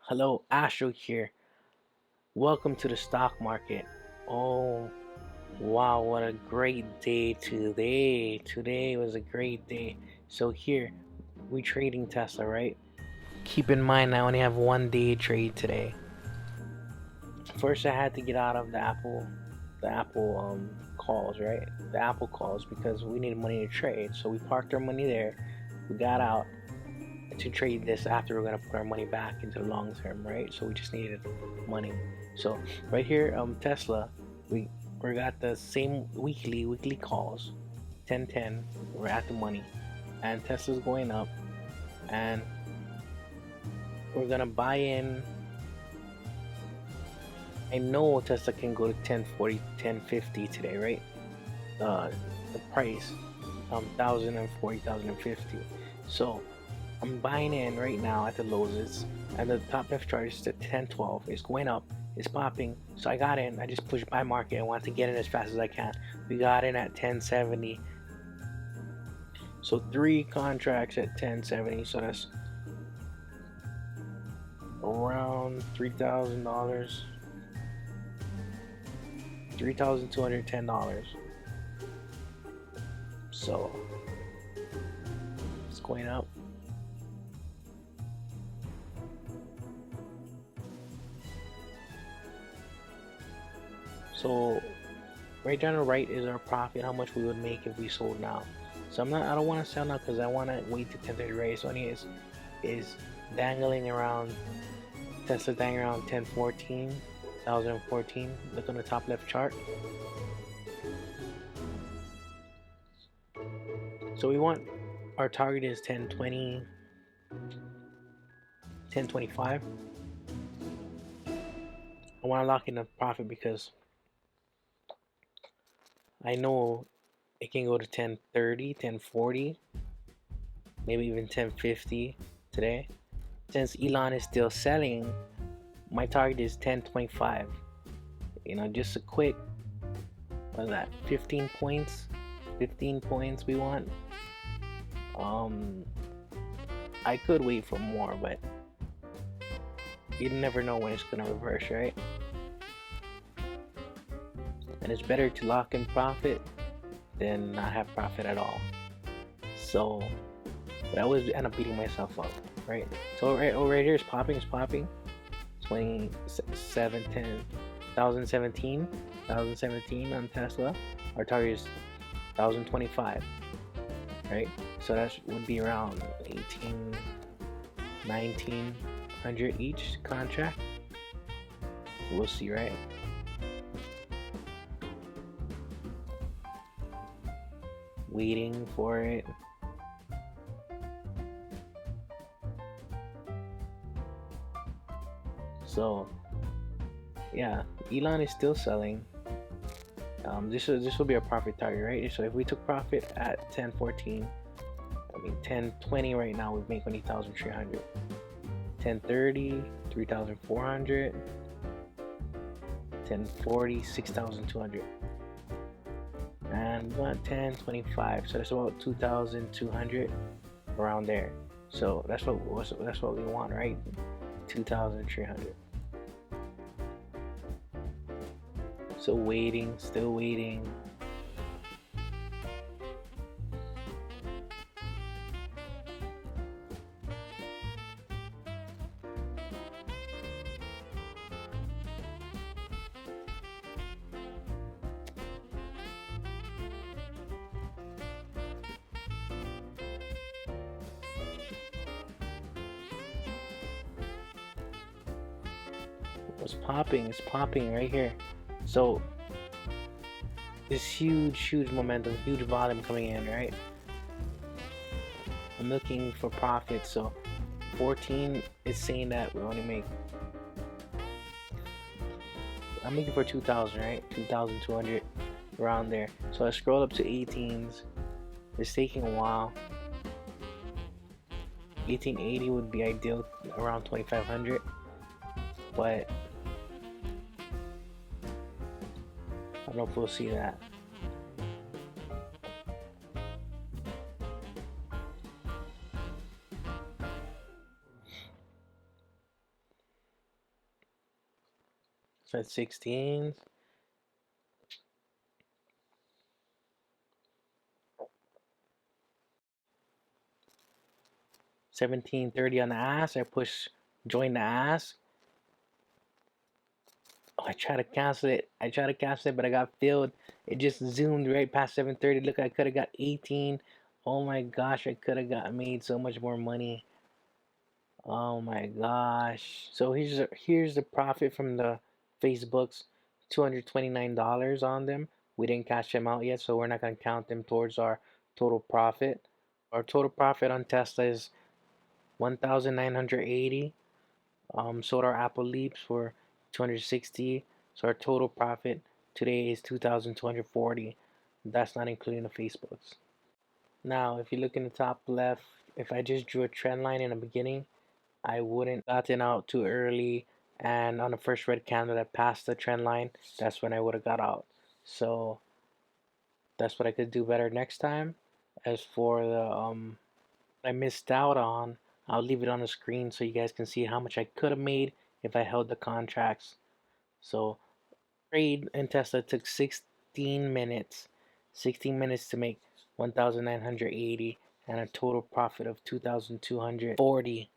Hello, Astral here. Welcome to the stock market. Oh, wow, what a great day today. Today was a great day. So here, we trading Tesla, right? Keep in mind I only have 1 day trade today. First I had to get out of the Apple calls, right? The Apple calls because we needed money to trade. So we parked our money there. We got out to trade this after we're gonna put our money back into the long term, right? So we just needed money. So right here, Tesla, we got the same weekly calls, 10:10. We're at the money, and Tesla's going up, and we're gonna buy in. I know Tesla can go to 1040, 1050 today, right? The price, 1,040, 1,050. So I'm buying in right now at the lows, and the top left chart is at 1012. It's going up, it's popping. So I got in. I just pushed buy market. I want to get in as fast as I can. We got in at 1070. So 3 contracts at 1070. So that's around $3,000, $3,210. So it's going up. So right down the right is our profit, how much we would make if we sold now. So I don't want to sell now because I want to wait to 1030 raise. So is dangling around, Tesla dangling around 1014, 1014. Look on the top left chart. So we want, our target is 1020, 1025. I want to lock in a profit because I know it can go to 1030, 1040, maybe even 1050 today. Since Elon is still selling, my target is 1025. Just a quick, what is that, 15 points? 15 points we want. I could wait for more, but you never know when it's gonna reverse, right? And it's better to lock in profit than not have profit at all. So, but I always end up beating myself up, right? So right here is popping, 2710, 1017 on Tesla. Our target is 1025, right? So that would be around 18, 1900 each contract. So we'll see, right? Waiting for it. So yeah, Elon is still selling. This will be a profit target, right? So if we took profit at 1014, 1020 right now, we make 20,300. 1030, 3,400. 1040, 6,200. And we want 1025, so that's about 2,200, around there. So that's what we want, right? 2,300. So waiting, still waiting. It's popping right here. So this huge momentum, huge volume coming in, right? I'm looking for profit. So 14 is saying that we only make, I'm looking for 2,000, right? 2,200, around there. So I scroll up to 18s. It's taking a while. 1880 would be ideal, around 2,500, but I don't know if we'll see that. at 16s. 1730 on the ask. I push join the ask. Oh, I try to cancel it. But I got filled. It just zoomed right past 730. Look, I could have got 18. Oh my gosh, I could have got made so much more money. Oh my gosh. So here's the profit from the Facebook's $229 on them. We didn't cash them out yet, so we're not gonna count them towards our total profit. Our total profit on Tesla is 1,980. Sold our Apple Leaps for 260. So our total profit today is 2,240. That's not including the Facebooks. Now, if you look in the top left, if I just drew a trend line in the beginning, I wouldn't gotten out too early, and on the first red candle that passed the trend line, that's when I would have got out. So that's what I could do better next time. As for the I missed out on, I'll leave it on the screen so you guys can see how much I could have made if I held the contracts. So trade in Tesla took 16 minutes. 16 minutes to make 1,980 and a total profit of 2,240.